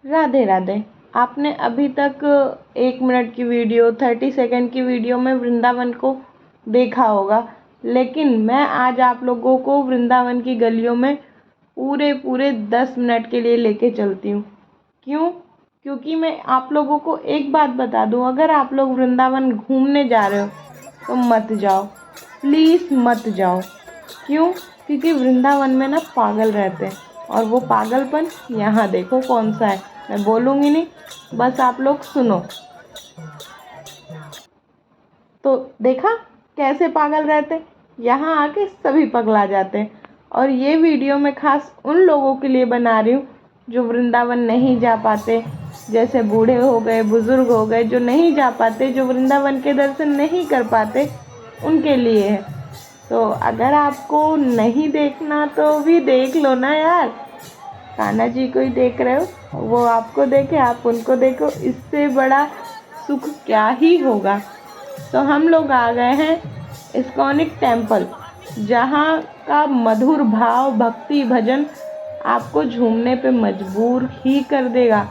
राधे राधे। आपने अभी तक 1 मिनट की वीडियो 30 सेकंड की वीडियो में वृंदावन को देखा होगा, लेकिन मैं आज आप लोगों को वृंदावन की गलियों में पूरे 10 मिनट के लिए लेके चलती हूँ। क्यों? क्योंकि मैं आप लोगों को एक बात बता दूँ, अगर आप लोग वृंदावन घूमने जा रहे हो तो मत जाओ, प्लीज़ मत जाओ। क्यों? क्योंकि वृंदावन में ना पागल रहते हैं, और वो पागलपन यहाँ देखो कौन सा है। मैं बोलूँगी नहीं, बस आप लोग सुनो। तो देखा कैसे पागल रहते, यहाँ आके सभी पगला जाते हैं। और ये वीडियो मैं खास उन लोगों के लिए बना रही हूँ जो वृंदावन नहीं जा पाते, जैसे बूढ़े हो गए, बुज़ुर्ग हो गए, जो नहीं जा पाते, जो वृंदावन के दर्शन नहीं कर पाते, उनके लिए है। तो अगर आपको नहीं देखना तो भी देख लो ना यार। कान्हा जी को ही देख रहे हो, वो आपको देखे, आप उनको देखो, इससे बड़ा सुख क्या ही होगा। तो हम लोग आ गए हैं इस्कॉनिक टेम्पल, जहाँ का मधुर भाव, भक्ति, भजन आपको झूमने पे मजबूर ही कर देगा।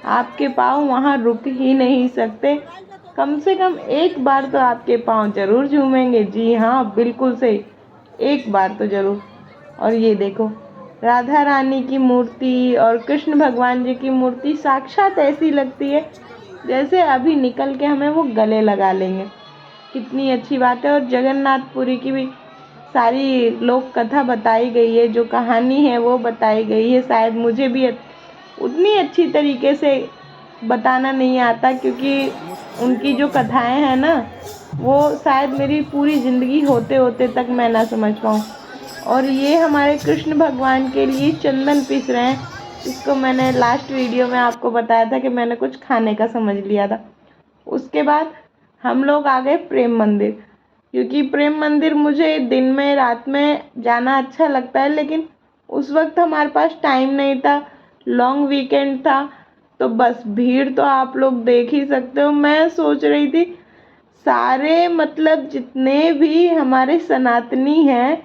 आपके पाँव वहाँ रुक ही नहीं सकते। कम से कम एक बार तो आपके पाँव जरूर झूमेंगे। जी हाँ, बिल्कुल सही, एक बार तो जरूर। और ये देखो, राधा रानी की मूर्ति और कृष्ण भगवान जी की मूर्ति साक्षात ऐसी लगती है जैसे अभी निकल के हमें वो गले लगा लेंगे। कितनी अच्छी बात है। और जगन्नाथपुरी की भी सारी लोक कथा बताई गई है, जो कहानी है वो बताई गई है। शायद मुझे भी उतनी अच्छी तरीके से बताना नहीं आता, क्योंकि उनकी जो कथाएं हैं ना, वो शायद मेरी पूरी ज़िंदगी होते होते तक मैं ना समझ पाऊँ। और ये हमारे कृष्ण भगवान के लिए चंदन पीस रहे हैं। इसको मैंने लास्ट वीडियो में आपको बताया था कि मैंने कुछ खाने का समझ लिया था। उसके बाद हम लोग आ गए प्रेम मंदिर, क्योंकि प्रेम मंदिर मुझे दिन में रात में जाना अच्छा लगता है, लेकिन उस वक्त हमारे पास टाइम नहीं था, लॉन्ग वीकेंड था, तो बस भीड़ तो आप लोग देख ही सकते हो। मैं सोच रही थी सारे, मतलब जितने भी हमारे सनातनी हैं,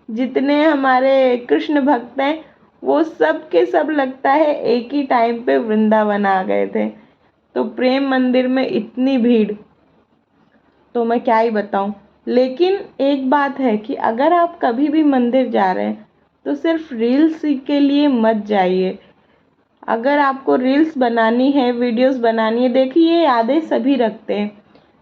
जितने हमारे कृष्ण भक्त हैं, वो सब के सब लगता है एक ही टाइम पे वृंदावन आ गए थे। तो प्रेम मंदिर में इतनी भीड़ तो मैं क्या ही बताऊं। लेकिन एक बात है कि अगर आप कभी भी मंदिर जा रहे हैं तो सिर्फ रील्स के लिए मत जाइए। अगर आपको रील्स बनानी है, वीडियोस बनानी है, देखिए यादें सभी रखते हैं,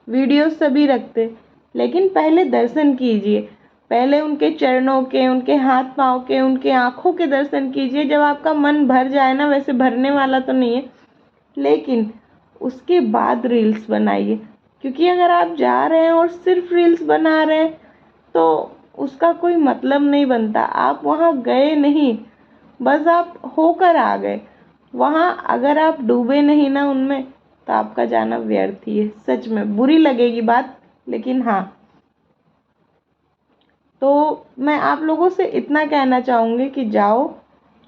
वीडियोस सभी रखते हैं, लेकिन पहले दर्शन कीजिए। पहले उनके चरणों के, उनके हाथ पाँव के, उनके आँखों के दर्शन कीजिए। जब आपका मन भर जाए ना, वैसे भरने वाला तो नहीं है, लेकिन उसके बाद रील्स बनाइए। क्योंकि अगर आप जा रहे हैं और सिर्फ रील्स बना रहे हैं तो उसका कोई मतलब नहीं बनता। आप वहाँ गए नहीं, बस आप होकर आ गए। वहाँ अगर आप डूबे नहीं ना उनमें, तो आपका जाना व्यर्थ ही है। सच में बुरी लगेगी बात, लेकिन हाँ। तो मैं आप लोगों से इतना कहना चाहूँगी कि जाओ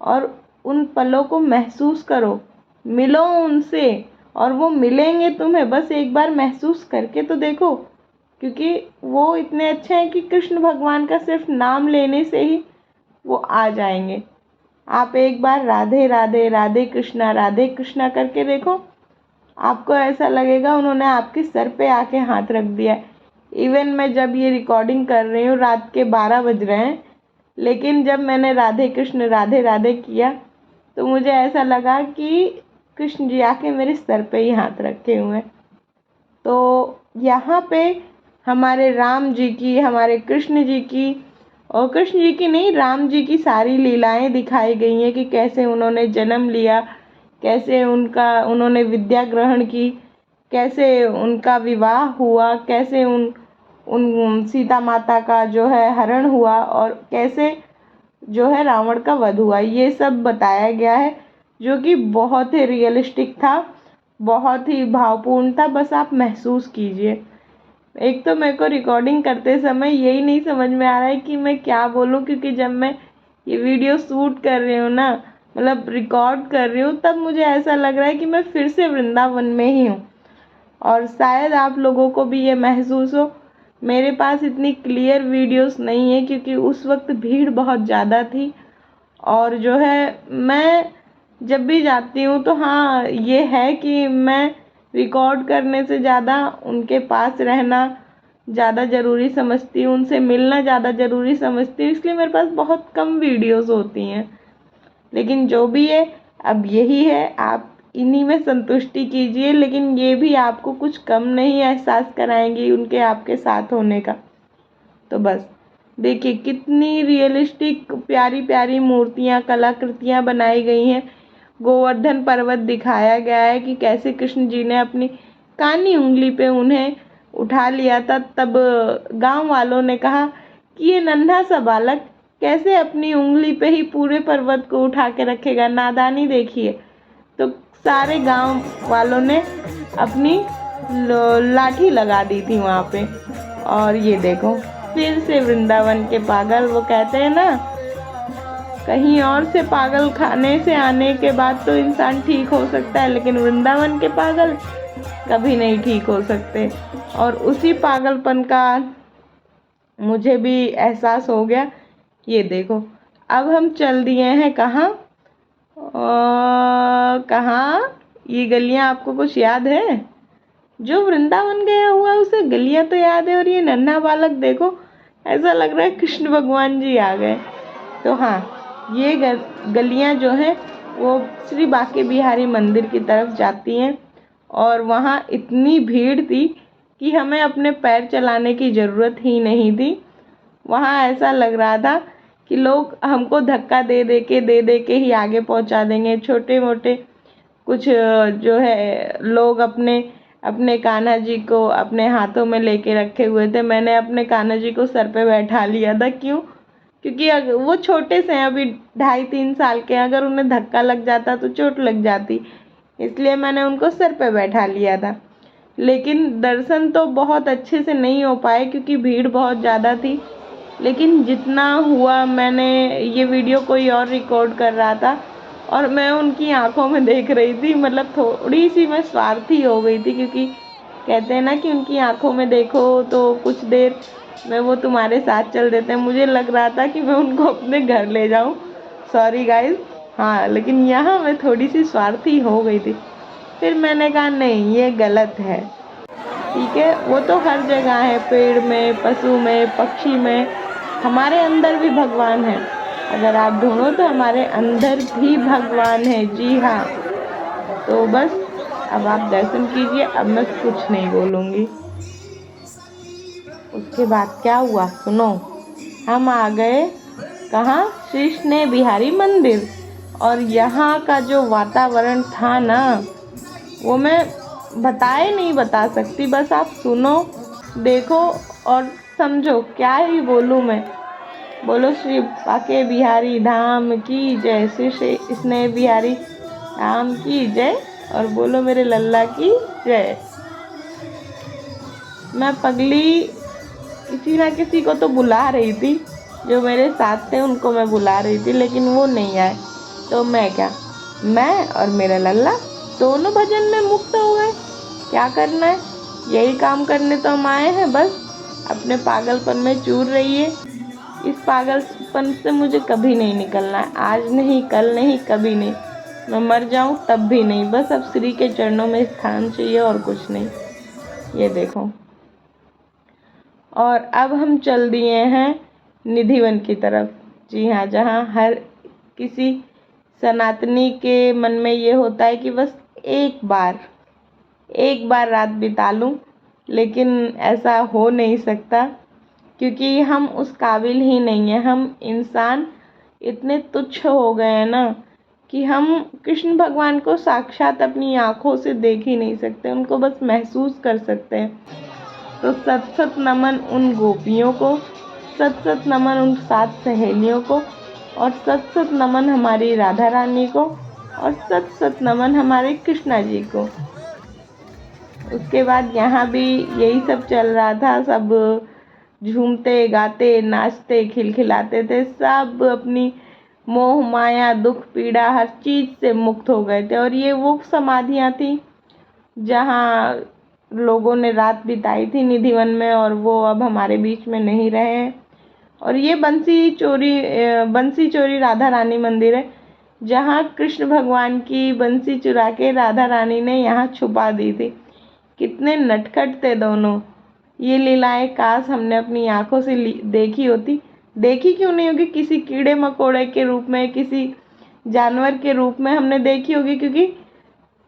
और उन पलों को महसूस करो, मिलो उनसे, और वो मिलेंगे तुम्हें। बस एक बार महसूस करके तो देखो, क्योंकि वो इतने अच्छे हैं कि कृष्ण भगवान का सिर्फ नाम लेने से ही वो आ जाएंगे। आप एक बार राधे राधे, राधे कृष्णा करके देखो, आपको ऐसा लगेगा उन्होंने आपके सर पे आके हाथ रख दिया है। इवन मैं जब ये रिकॉर्डिंग कर रही हूँ, रात के 12 बज रहे हैं, लेकिन जब मैंने राधे कृष्ण राधे राधे किया तो मुझे ऐसा लगा कि कृष्ण जी आके मेरे सर पे ही हाथ रखे हुए हैं। तो यहाँ पे हमारे राम जी की, हमारे कृष्ण जी की, और कृष्ण जी की नहीं, राम जी की सारी लीलाएं दिखाई गई हैं कि कैसे उन्होंने जन्म लिया, कैसे उन्होंने विद्या ग्रहण की, कैसे उनका विवाह हुआ, कैसे उन सीता माता का जो है हरण हुआ, और कैसे जो है रावण का वध हुआ। ये सब बताया गया है, जो कि बहुत ही रियलिस्टिक था, बहुत ही भावपूर्ण था। बस आप महसूस कीजिए। एक तो मेरे को रिकॉर्डिंग करते समय यही नहीं समझ में आ रहा है कि मैं क्या बोलूँ, क्योंकि जब मैं ये वीडियो शूट कर रही हूँ ना, मतलब रिकॉर्ड कर रही हूँ, तब मुझे ऐसा लग रहा है कि मैं फिर से वृंदावन में ही हूँ। और शायद आप लोगों को भी ये महसूस हो। मेरे पास इतनी क्लियर वीडियोस नहीं है, क्योंकि उस वक्त भीड़ बहुत ज़्यादा थी, और जो है मैं जब भी जाती हूँ तो हाँ ये है कि मैं रिकॉर्ड करने से ज़्यादा उनके पास रहना ज़्यादा ज़रूरी समझती हूँ, उनसे मिलना ज़्यादा ज़रूरी समझती हूँ, इसलिए मेरे पास बहुत कम वीडियोस होती हैं। लेकिन जो भी है अब यही है, आप इन्हीं में संतुष्टि कीजिए, लेकिन ये भी आपको कुछ कम नहीं एहसास कराएंगी उनके आपके साथ होने का। तो बस देखिए कितनी रियलिस्टिक प्यारी प्यारी मूर्तियाँ कलाकृतियाँ बनाई गई हैं। गोवर्धन पर्वत दिखाया गया है कि कैसे कृष्ण जी ने अपनी कानी उंगली पे उन्हें उठा लिया था। तब गांव वालों ने कहा कि ये नन्हा सा बालक कैसे अपनी उंगली पे ही पूरे पर्वत को उठा के रखेगा, नादानी देखिए। तो सारे गांव वालों ने अपनी लाठी लगा दी थी वहाँ पे। और ये देखो फिर से वृंदावन के पागल, वो कहते हैं ना कहीं और से पागल खाने से आने के बाद तो इंसान ठीक हो सकता है, लेकिन वृंदावन के पागल कभी नहीं ठीक हो सकते। और उसी पागलपन का मुझे भी एहसास हो गया। ये देखो अब हम चल दिए हैं कहाँ, कहाँ ये गलियाँ आपको कुछ याद है? जो वृंदावन गया हुआ उसे गलियाँ तो याद है, और ये नन्हा बालक देखो ऐसा लग रहा है कृष्ण भगवान जी आ गए। तो हाँ ये गलियाँ जो हैं वो श्री बांके बिहारी मंदिर की तरफ जाती हैं। और वहाँ इतनी भीड़ थी कि हमें अपने पैर चलाने की ज़रूरत ही नहीं थी। वहाँ ऐसा लग रहा था कि लोग हमको धक्का दे दे के ही आगे पहुँचा देंगे। छोटे मोटे कुछ जो है लोग अपने अपने कान्हा जी को अपने हाथों में लेके रखे हुए थे। मैंने अपने कान्हा जी को सर पे बैठा लिया था। क्यों? क्योंकि अगर वो छोटे से हैं, अभी 2.5-3 साल के, अगर उन्हें धक्का लग जाता तो चोट लग जाती, इसलिए मैंने उनको सर पे बैठा लिया था। लेकिन दर्शन तो बहुत अच्छे से नहीं हो पाए क्योंकि भीड़ बहुत ज़्यादा थी। लेकिन जितना हुआ, मैंने ये वीडियो कोई और रिकॉर्ड कर रहा था और मैं उनकी आंखों में देख रही थी, मतलब थोड़ी सी मैं स्वार्थी हो गई थी, क्योंकि कहते हैं ना कि उनकी आंखों में देखो तो कुछ देर में वो तुम्हारे साथ चल देते हैं। मुझे लग रहा था कि मैं उनको अपने घर ले जाऊं। सॉरी गाइस, हाँ लेकिन यहाँ मैं थोड़ी सी स्वार्थी हो गई थी। फिर मैंने कहा नहीं ये गलत है। ठीक है, वो तो हर जगह है, पेड़ में, पशु में, पक्षी में, हमारे अंदर भी भगवान है। अगर आप ढूंढो तो हमारे अंदर भी भगवान है। जी हाँ, तो बस अब आप दर्शन कीजिए, अब मैं कुछ नहीं बोलूँगी। उसके बाद क्या हुआ सुनो, हम आ गए कहाँ, कृष्ण बिहारी मंदिर। और यहाँ का जो वातावरण था ना वो मैं बताए नहीं बता सकती, बस आप सुनो, देखो और समझो। क्या ही बोलूँ मैं। बोलो श्री बांके बिहारी धाम की जय, श्री स्नेह बिहारी धाम की जय, और बोलो मेरे लल्ला की जय। मैं पगली किसी ना किसी को तो बुला रही थी, जो मेरे साथ थे उनको मैं बुला रही थी, लेकिन वो नहीं आए। तो मैं क्या, मैं और मेरा लल्ला दोनों भजन में मुक्त हो गए। क्या करना है, यही काम करने तो हम आए हैं। बस अपने पागलपन में चूर रहिए। इस पागलपन से मुझे कभी नहीं निकलना है, आज नहीं, कल नहीं, कभी नहीं। मैं मर जाऊं तब भी नहीं। बस अब श्री के चरणों में स्थान चाहिए और कुछ नहीं। ये देखो, और अब हम चल दिए हैं निधिवन की तरफ। जी हाँ, जहाँ हर किसी सनातनी के मन में ये होता है कि बस एक बार रात बिता लूं, लेकिन ऐसा हो नहीं सकता क्योंकि हम उस काबिल ही नहीं हैं। हम इंसान इतने तुच्छ हो गए हैं ना कि हम कृष्ण भगवान को साक्षात अपनी आँखों से देख ही नहीं सकते, उनको बस महसूस कर सकते हैं। तो सत सत नमन उन गोपियों को, सत सत नमन उन 7 सहेलियों को, और सत सत नमन हमारी राधा रानी को, और सत सत नमन हमारे कृष्णा जी को। उसके बाद यहाँ भी यही सब चल रहा था। सब झूमते गाते नाचते खिलखिलाते थे, सब अपनी मोह माया दुख पीड़ा हर चीज़ से मुक्त हो गए थे। और ये वो समाधियाँ थी जहाँ लोगों ने रात बिताई थी निधिवन में, और वो अब हमारे बीच में नहीं रहे हैं। और ये बंसी चोरी राधा रानी मंदिर है। जहाँ कृष्ण भगवान की बंसी चुरा के राधा रानी ने यहाँ छुपा दी थी। कितने नटखट थे दोनों। ये लीलाएं काश हमने अपनी आंखों से देखी होती। देखी क्यों नहीं होगी, किसी कीड़े मकोड़े के रूप में, किसी जानवर के रूप में हमने देखी होगी, क्योंकि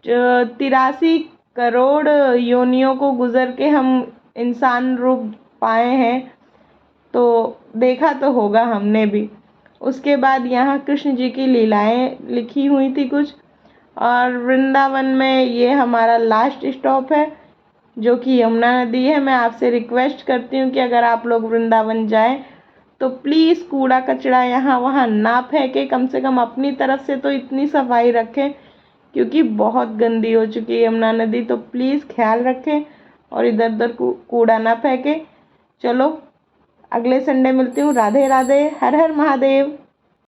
83 करोड़ योनियों को गुजर के हम इंसान रूप पाए हैं, तो देखा तो होगा हमने भी। उसके बाद यहाँ कृष्ण जी की लीलाएं लिखी हुई थी कुछ। और वृंदावन में ये हमारा लास्ट स्टॉप है, जो कि यमुना नदी है। मैं आपसे रिक्वेस्ट करती हूँ कि अगर आप लोग वृंदावन जाएं तो प्लीज़ कूड़ा कचरा यहाँ वहाँ ना फेंकें। कम से कम अपनी तरफ से तो इतनी सफाई रखें, क्योंकि बहुत गंदी हो चुकी है यमुना नदी। तो प्लीज़ ख्याल रखें और इधर उधर कूड़ा ना फेंकें। चलो अगले संडे मिलती हूँ। राधे राधे, हर हर महादेव।